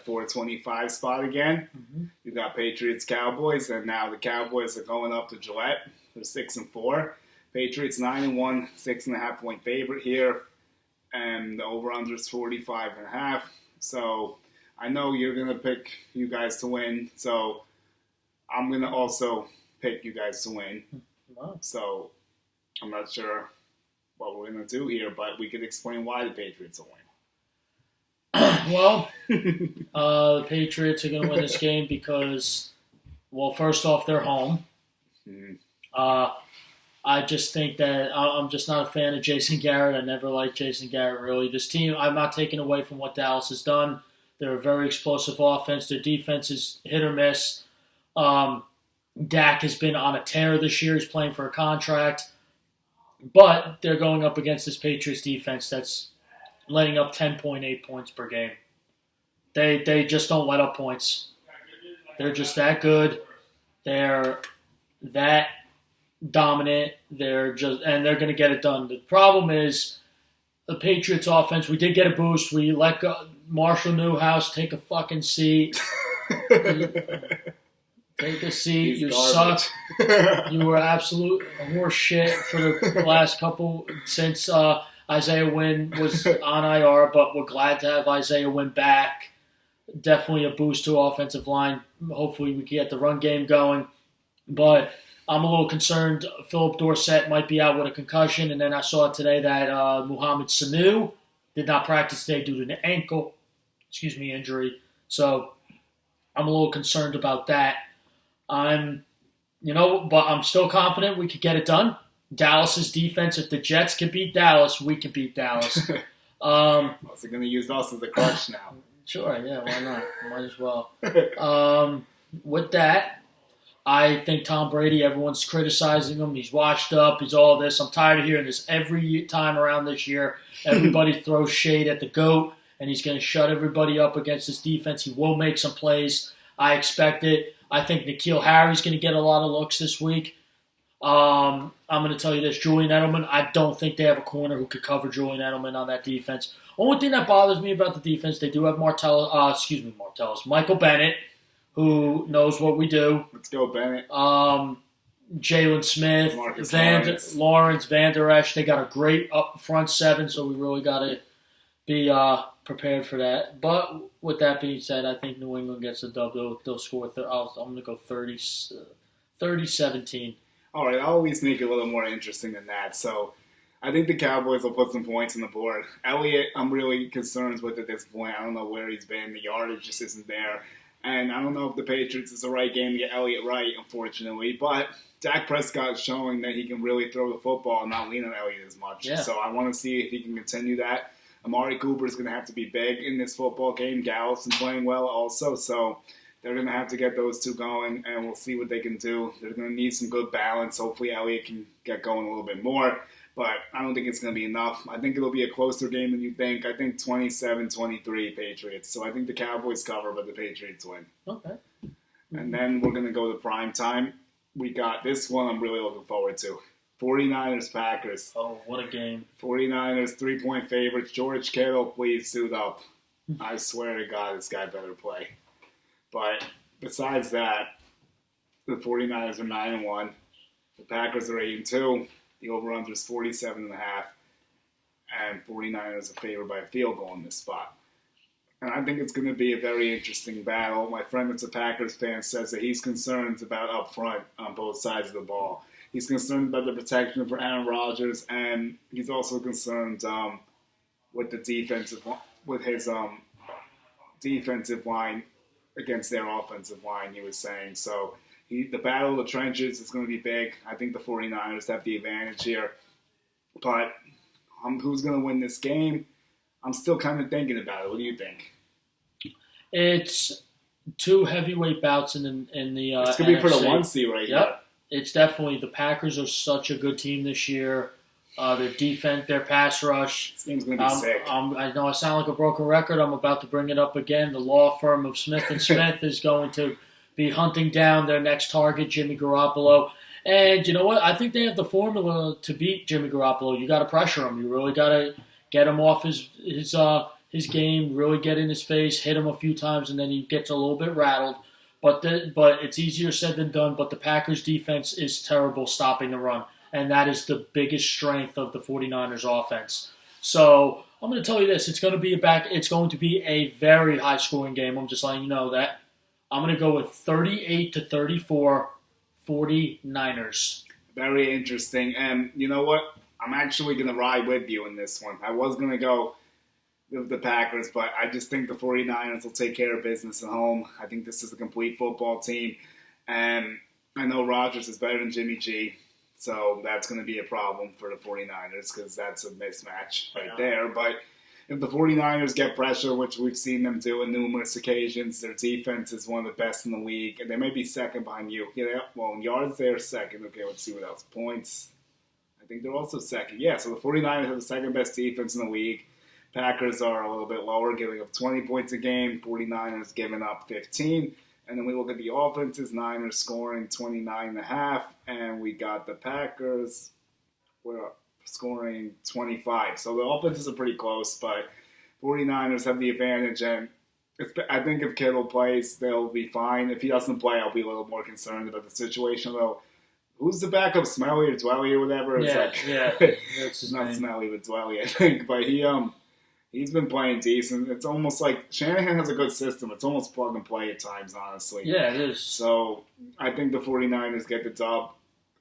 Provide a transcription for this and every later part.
that 425 spot again. Mm-hmm. You got Patriots, Cowboys, and now the Cowboys are going up to Gillette. They're 6-4. Patriots 9-1, 6.5 point favorite here, and the over/under is 45.5. So I know you're gonna pick you guys to win. So I'm gonna also pick you guys to win. Wow. So I'm not sure what we're gonna do here, but we could explain why the Patriots will win. Well, the Patriots are going to win this game because, well, first off, they're home. Mhm. I just think that I'm just not a fan of Jason Garrett. I never liked Jason Garrett, really. This team, I'm not taking away from what Dallas has done. They're a very explosive offense. Their defense is hit or miss. Dak has been on a tear this year. He's playing for a contract. But they're going up against this Patriots defense that's letting up 10.8 points per game. They just don't let up points. They're just that good. They're that dominant. They're going to get it done. The problem is the Patriots offense. We did get a boost. We let go, Marshall Newhouse take a fucking seat. Take a seat. He's you garbage. suck. You were absolute horse shit for the last couple since Isaiah Wynn was on IR, but we're glad to have Isaiah Wynn back. Definitely a boost to offensive line. Hopefully we can get the run game going. But I'm a little concerned Philip Dorsett might be out with a concussion. And then I saw today that Mohamed Sanu did not practice today due to an ankle injury. So I'm a little concerned about that. But I'm still confident we could get it done. Dallas's defense, if the Jets can beat Dallas, we can beat Dallas. So they're going to use us as a crutch now. Sure, yeah, why not? Might as well. With that, I think Tom Brady, everyone's criticizing him. He's washed up. He's all this. I'm tired of hearing this every time around this year. Everybody throws shade at the GOAT, and he's going to shut everybody up against his defense. He will make some plays. I expect it. I think N'Keal Harry's going to get a lot of looks this week. I'm going to tell you this, Julian Edelman, I don't think they have a corner who could cover Julian Edelman on that defense. Only thing that bothers me about the defense, they do have Michael Bennett, who knows what we do. Let's go, Bennett. Jalen Smith, Lawrence, Van Der Esch. They got a great up front seven, so we really got to be prepared for that. But with that being said, I think New England gets a dub. They'll score. I'm going to go 30-17. All right, I'll at least make it a little more interesting than that. So I think the Cowboys will put some points on the board. Elliott, I'm really concerned with at this point. I don't know where he's been. The yardage just isn't there. And I don't know if the Patriots is the right game to get Elliott right, unfortunately. But Dak Prescott is showing that he can really throw the football and not lean on Elliott as much. Yeah. So I want to see if he can continue that. Amari Cooper is going to have to be big in this football game. Gallups is playing well also. So they're going to have to get those two going, and we'll see what they can do. They're going to need some good balance. Hopefully Elliott can get going a little bit more. But I don't think it's going to be enough. I think it'll be a closer game than you think. I think 27-23 Patriots. So I think the Cowboys cover, but the Patriots win. Okay. And then we're going to go to Primetime. We got this one I'm really looking forward to. 49ers-Packers. Oh, what a game. 49ers, 3-point favorites. George Kittle, please suit up. I swear to God, this guy better play. But besides that, the 49ers are 9-1. The Packers are 8-2. The over-under is 47.5. And 49ers are favored by a field goal in this spot. And I think it's going to be a very interesting battle. My friend that's a Packers fan says that he's concerned about up front on both sides of the ball. He's concerned about the protection for Aaron Rodgers, and he's also concerned with his defensive line against their offensive line, he was saying. So the battle of the trenches is going to be big. I think the 49ers have the advantage here. But who's going to win this game? I'm still kind of thinking about it. What do you think? It's two heavyweight bouts in the It's going to be for the NFC. 1 seed right here. It's definitely, the Packers are such a good team this year. Their defense, their pass rush. This game's going to be sick. I know I sound like a broken record. I'm about to bring it up again. The law firm of Smith & Smith is going to be hunting down their next target, Jimmy Garoppolo. And you know what? I think they have the formula to beat Jimmy Garoppolo. You got to pressure him. You really got to get him off his his game, really get in his face, hit him a few times, and then he gets a little bit rattled. But it's easier said than done. But the Packers' defense is terrible stopping the run, and that is the biggest strength of the 49ers offense. So I'm going to tell you this: it's going to be a very high-scoring game. I'm just letting you know that. I'm going to go with 38-34, 49ers. Very interesting. And you know what? I'm actually going to ride with you in this one. I was going to go the Packers, but I just think the 49ers will take care of business at home. I think this is a complete football team. And I know Rodgers is better than Jimmy G, so that's going to be a problem for the 49ers because that's a mismatch right there. But if the 49ers get pressure, which we've seen them do on numerous occasions, their defense is one of the best in the league, and they may be second behind you. Yeah, well, in yards, they're second. Okay, let's see what else. Points, I think they're also second. Yeah, so the 49ers have the second best defense in the league. Packers are a little bit lower, giving up 20 points a game. 49ers giving up 15. And then we look at the offenses. Niners scoring 29.5. And we got the Packers scoring 25. So the offenses are pretty close, but 49ers have the advantage. And I think if Kittle plays, they'll be fine. If he doesn't play, I'll be a little more concerned about the situation, though. Who's the backup, Smelly or Dwelly or whatever? It's That's not Smelly, but Dwelly, I think. But he's been playing decent. It's almost like Shanahan has a good system. It's almost plug and play at times, honestly. Yeah, it is. So I think the 49ers get the dub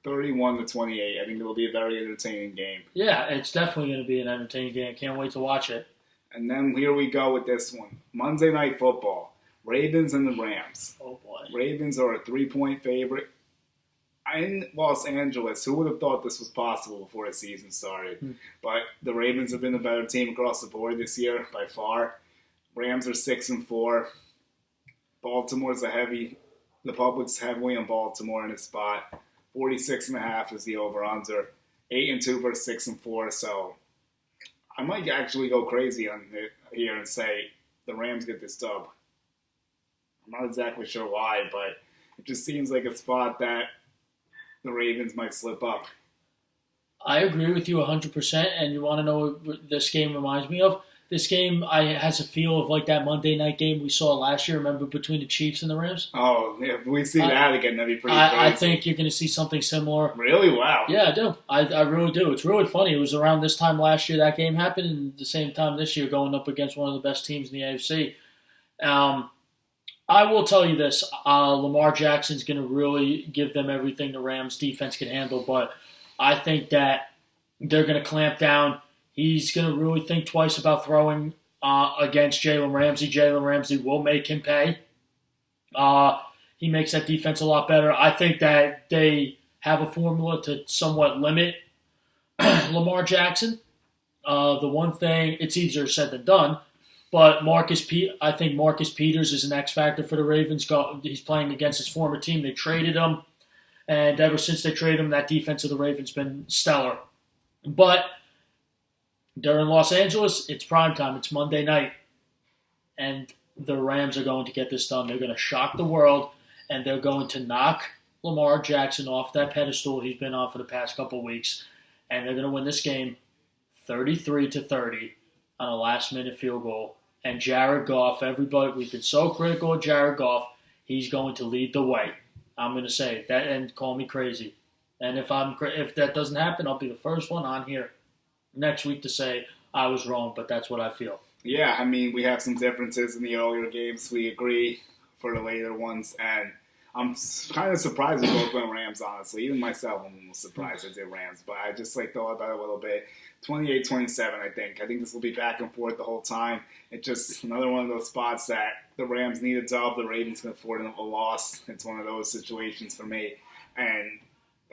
31-28. I think it'll be a very entertaining game. Yeah, it's definitely going to be an entertaining game. Can't wait to watch it. And then here we go with this one. Monday Night Football. Ravens and the Rams. Oh, boy. Ravens are a 3-point favorite. In Los Angeles, who would have thought this was possible before the season started? But the Ravens have been the better team across the board this year by far. Rams are 6-4. Baltimore's the public's heavily on Baltimore in this spot. 46.5 is the over/under. 8-2 versus 6-4. So I might actually go crazy on it here and say the Rams get this dub. I'm not exactly sure why, but it just seems like a spot that the Ravens might slip up. I agree with you 100%, and you want to know what this game reminds me of? This game has a feel of like that Monday night game we saw last year, remember, between the Chiefs and the Rams? Oh, yeah, if we see that again, that'd be pretty crazy. I think you're going to see something similar. Really? Wow. Yeah, I do. I really do. It's really funny. It was around this time last year that game happened, and at the same time this year going up against one of the best teams in the AFC. I will tell you this. Lamar Jackson's going to really give them everything the Rams defense can handle, but I think that they're going to clamp down. He's going to really think twice about throwing against Jalen Ramsey. Jalen Ramsey will make him pay. He makes that defense a lot better. I think that they have a formula to somewhat limit Lamar Jackson. The one thing, it's easier said than done, but I think Marcus Peters is an X factor for the Ravens. He's playing against his former team. They traded him, and ever since they traded him, that defense of the Ravens has been stellar. But they're in Los Angeles. It's primetime. It's Monday night, and the Rams are going to get this done. They're going to shock the world, and they're going to knock Lamar Jackson off that pedestal he's been on for the past couple of weeks, and they're going to win this game 33-30 on a last-minute field goal. And Jared Goff, everybody, we've been so critical of Jared Goff, he's going to lead the way. I'm going to say that, and call me crazy. And if that doesn't happen, I'll be the first one on here next week to say I was wrong, but that's what I feel. Yeah, I mean, we have some differences in the earlier games. We agree for the later ones, and I'm kind of surprised with both the Rams, honestly. Even myself, I'm almost surprised I did Rams, but I just thought about it a little bit. 28-27, I think. I think this will be back and forth the whole time. It's just another one of those spots that the Rams need a dub, the Ravens can afford a loss. It's one of those situations for me. And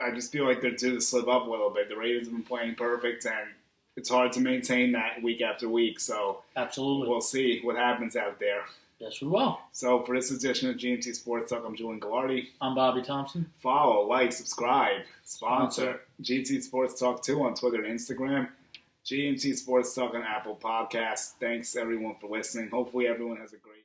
I just feel like they're due to slip up a little bit. The Ravens have been playing perfect, and it's hard to maintain that week after week. So absolutely, we'll see what happens out there. Yes, we will. So for this edition of GMT Sports Talk, I'm Julian Gallardi. I'm Bobby Thompson. Follow, like, subscribe, sponsor GMT Sports Talk 2 on Twitter and Instagram. GMT Sports Talk on Apple Podcasts. Thanks, everyone, for listening. Hopefully everyone has a great